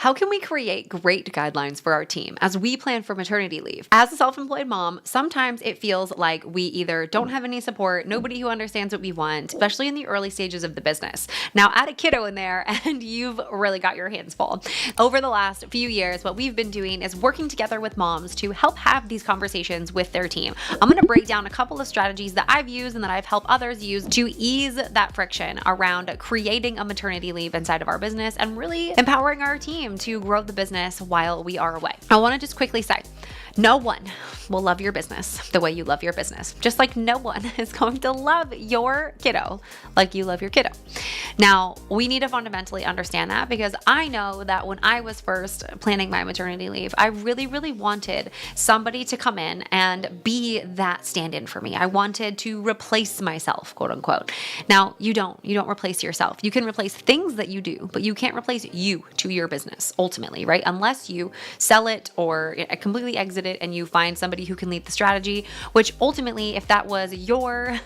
How can we create great guidelines for our team as we plan for maternity leave? As a self-employed mom, sometimes it feels like we either don't have any support, nobody who understands what we want, especially in the early stages of the business. Now, add a kiddo in there and you've really got your hands full. Over the last few years, what we've been doing is working together with moms to help have these conversations with their team. I'm going to break down a couple of strategies that I've used and that I've helped others use to ease that friction around creating a maternity leave inside of our business and really empowering our team to grow the business while we are away. I want to just quickly say, no one will love your business the way you love your business. Just like no one is going to love your kiddo like you love your kiddo. Now, we need to fundamentally understand that because I know that when I was first planning my maternity leave, I really, really wanted somebody to come in and be that stand-in for me. I wanted to replace myself, quote unquote. Now, you don't replace yourself. You can replace things that you do, but you can't replace you to your business ultimately, right? Unless you sell it or completely exit it and you find somebody who can lead the strategy, which ultimately, if that was your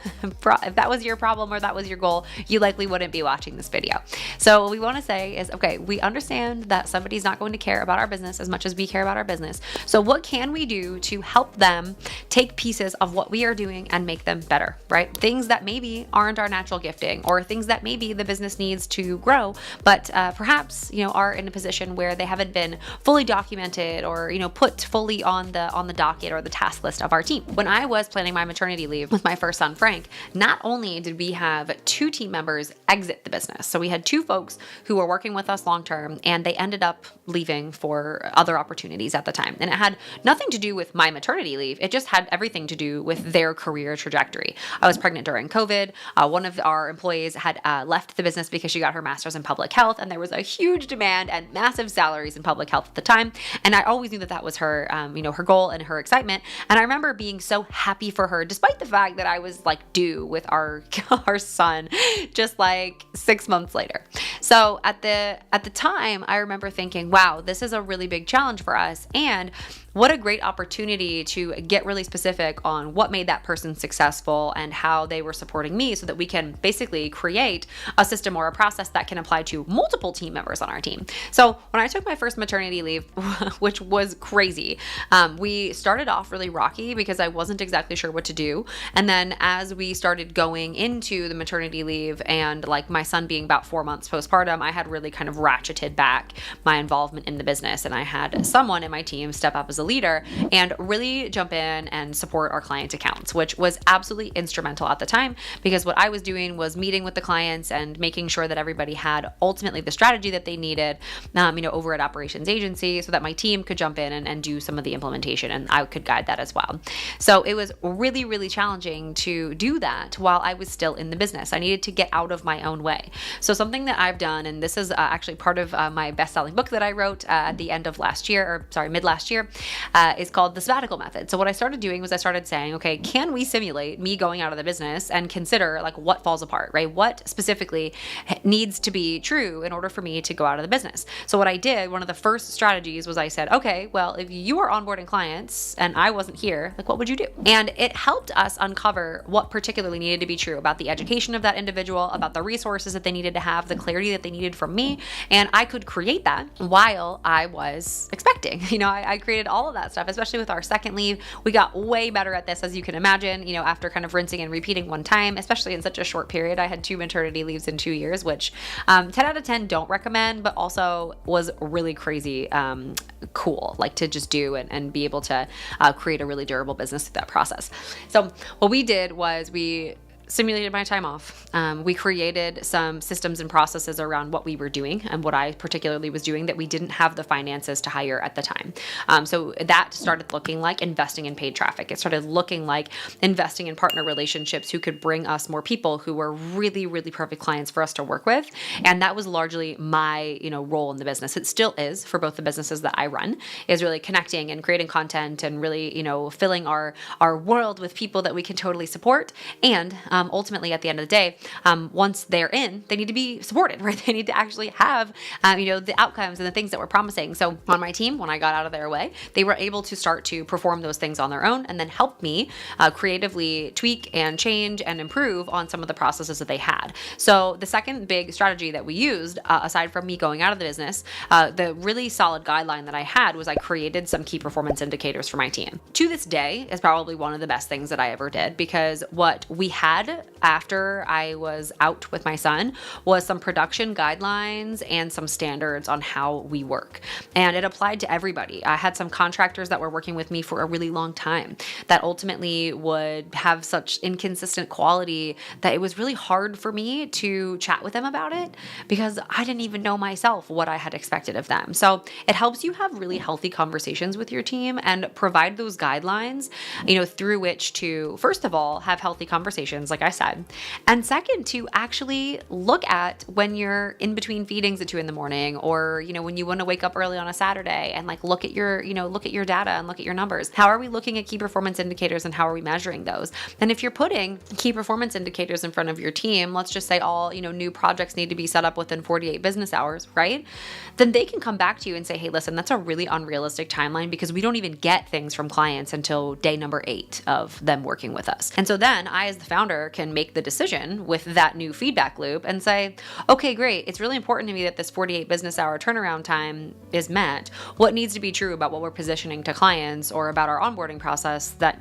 problem or that was your goal, you likely wouldn't be watching this video. So what we want to say is, okay, we understand that somebody's not going to care about our business as much as we care about our business. So what can we do to help them take pieces of what we are doing and make them better, right? Things that maybe aren't our natural gifting or things that maybe the business needs to grow, but perhaps, are in a position where they haven't been fully documented or, put fully on the docket or the task list of our team. When I was planning my maternity leave with my first son, Frank, not only did we have 2 team members exit the business, so we had 2 folks who were working with us long-term and they ended up leaving for other opportunities at the time. And it had nothing to do with my maternity leave. It just had everything to do with their career trajectory. I was pregnant during COVID. One of our employees had left the business because she got her master's in public health and there was a huge demand and massive salaries in public health at the time. And I always knew that was her, her goal and her excitement. And I remember being so happy for her, despite the fact that I was due with our son just 6 months later. So at the time, I remember thinking, wow, this is a really big challenge for us. And what a great opportunity to get really specific on what made that person successful and how they were supporting me so that we can basically create a system or a process that can apply to multiple team members on our team. So when I took my first maternity leave, which was crazy, we started off really rocky because I wasn't exactly sure what to do. And then as we started going into the maternity leave and my son being about 4 months postpartum, I had really kind of ratcheted back my involvement in the business. And I had someone in my team step up as a leader and really jump in and support our client accounts, which was absolutely instrumental at the time because what I was doing was meeting with the clients and making sure that everybody had ultimately the strategy that they needed, over at operations agency so that my team could jump in and do some of the implementation and I could guide that as well. So it was really, really challenging to do that while I was still in the business. I needed to get out of my own way. So something that I've done, and this is actually part of my best-selling book that I wrote at the end of mid last year, is called the sabbatical method. So what I started doing was I started saying, okay, can we simulate me going out of the business and consider what falls apart, right? What specifically needs to be true in order for me to go out of the business? So what I did, one of the first strategies was I said, okay, well, if you are onboarding clients and I wasn't here, what would you do? And it helped us uncover what particularly needed to be true about the education of that individual, about the resources that they needed to have, the clarity that they needed from me. And I could create that while I was expecting. I created all of that stuff, especially with our second leave. We got way better at this, as you can imagine, after kind of rinsing and repeating one time, especially in such a short period. I had 2 maternity leaves in 2 years, which 10 out of 10 don't recommend, but also was really crazy cool, to just do and be able to create a really durable business through that process. So what we did was we simulated my time off. We created some systems and processes around what we were doing and what I particularly was doing that we didn't have the finances to hire at the time. So that started looking like investing in paid traffic. It started looking like investing in partner relationships who could bring us more people who were really, really perfect clients for us to work with. And that was largely my, role in the business. It still is for both the businesses that I run, is really connecting and creating content and really, filling our world with people that we can totally support and ultimately at the end of the day, once they're in, they need to be supported, right? They need to actually have, the outcomes and the things that we're promising. So on my team, when I got out of their way, they were able to start to perform those things on their own and then help me creatively tweak and change and improve on some of the processes that they had. So the second big strategy that we used, aside from me going out of the business, the really solid guideline that I had was I created some key performance indicators for my team. To this day is probably one of the best things that I ever did, because what we had after I was out with my son was some production guidelines and some standards on how we work. And it applied to everybody. I had some contractors that were working with me for a really long time that ultimately would have such inconsistent quality that it was really hard for me to chat with them about it, because I didn't even know myself what I had expected of them. So it helps you have really healthy conversations with your team and provide those guidelines, through which to, first of all, have healthy conversations, like I said. And second, to actually look at when you're in between feedings at 2 a.m, or, when you want to wake up early on a Saturday and look at your data and look at your numbers. How are we looking at key performance indicators and how are we measuring those? And if you're putting key performance indicators in front of your team, let's just say all, new projects need to be set up within 48 business hours, right? Then they can come back to you and say, hey, listen, that's a really unrealistic timeline because we don't even get things from clients until day number 8 of them working with us. And so then I, as the founder, can make the decision with that new feedback loop and say, okay, great. It's really important to me that this 48 business hour turnaround time is met. What needs to be true about what we're positioning to clients or about our onboarding process that,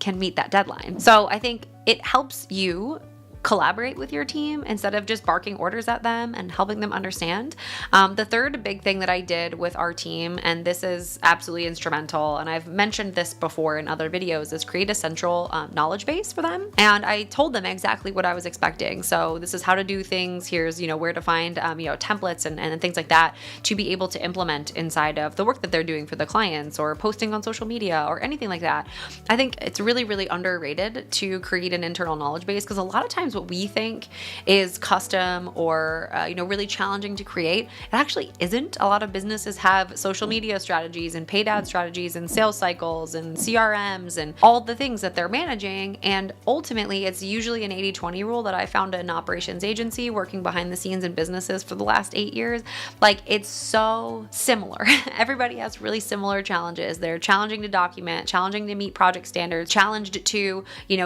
can meet that deadline? So I think it helps you collaborate with your team instead of just barking orders at them and helping them understand. The third big thing that I did with our team, and this is absolutely instrumental, and I've mentioned this before in other videos, is create a central knowledge base for them. And I told them exactly what I was expecting. So this is how to do things. Here's, where to find, templates and things like that to be able to implement inside of the work that they're doing for the clients or posting on social media or anything like that. I think it's really, really underrated to create an internal knowledge base, because a lot of times what we think is custom or really challenging to create, it actually isn't. A lot of businesses have social media strategies and paid ad strategies and sales cycles and CRMs and all the things that they're managing, and ultimately it's usually an 80-20 rule that I found in an operations agency working behind the scenes in businesses for the last 8 years. It's so similar. Everybody has really similar challenges. They're challenging to document, challenging to meet project standards, challenged to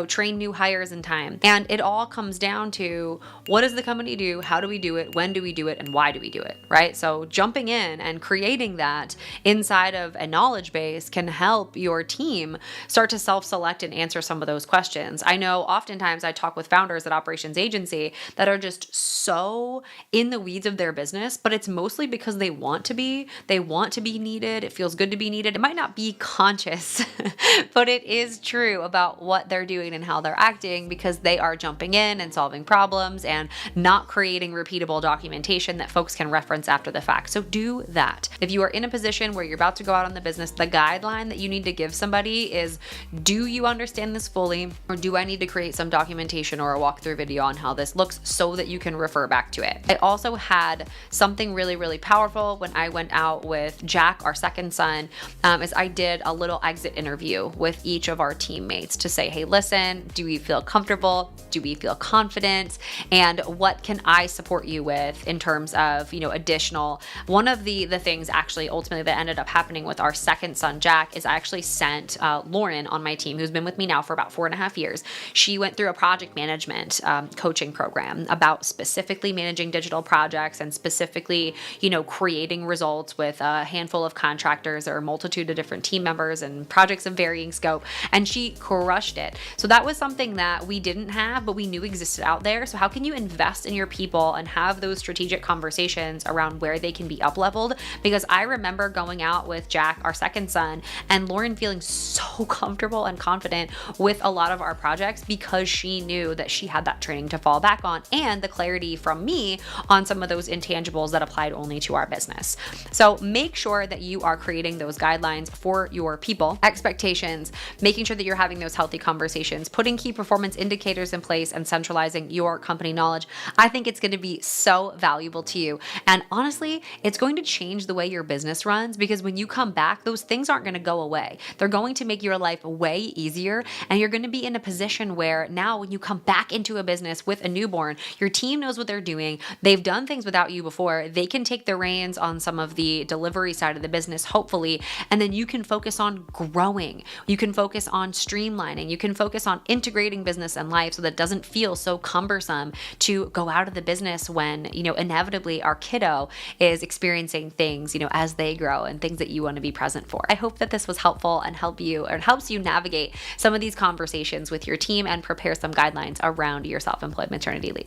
train new hires in time, and it all comes down to, what does the company do? How do we do it? When do we do it? And why do we do it? Right? So jumping in and creating that inside of a knowledge base can help your team start to self-select and answer some of those questions. I know oftentimes I talk with founders at operations agency that are just so in the weeds of their business, but it's mostly because they want to be needed. It feels good to be needed. It might not be conscious, but it is true about what they're doing and how they're acting, because they are jumping in and solving problems and not creating repeatable documentation that folks can reference after the fact. So do that. If you are in a position where you're about to go out on the business, the guideline that you need to give somebody is, do you understand this fully? Or do I need to create some documentation or a walkthrough video on how this looks so that you can refer back to it? I also had something really, really powerful when I went out with Jack, our second son, is I did a little exit interview with each of our teammates to say, hey, listen, do we feel comfortable? Do we feel confident? And what can I support you with in terms of, additional? One of the things actually ultimately that ended up happening with our second son, Jack, is I actually sent Lauren on my team, who's been with me now for about 4.5 years. She went through a project management coaching program about specifically managing digital projects and specifically, creating results with a handful of contractors or a multitude of different team members and projects of varying scope. And she crushed it. So that was something that we didn't have, but we knew existed out there. So how can you invest in your people and have those strategic conversations around where they can be up-leveled? Because I remember going out with Jack, our second son, and Lauren feeling so comfortable and confident with a lot of our projects because she knew that she had that training to fall back on and the clarity from me on some of those intangibles that applied only to our business. So make sure that you are creating those guidelines for your people, expectations, making sure that you're having those healthy conversations, putting key performance indicators in place and centralizing your company knowledge. I think it's going to be so valuable to you. And honestly, it's going to change the way your business runs, because when you come back, those things aren't going to go away. They're going to make your life way easier. And you're going to be in a position where now when you come back into a business with a newborn, your team knows what they're doing. They've done things without you before. They can take the reins on some of the delivery side of the business, hopefully. And then you can focus on growing. You can focus on streamlining. You can focus on integrating business and life so that it doesn't feel so cumbersome to go out of the business when, inevitably our kiddo is experiencing things, as they grow, and things that you want to be present for. I hope that this was helpful and helps you navigate some of these conversations with your team and prepare some guidelines around your self-employed maternity leave.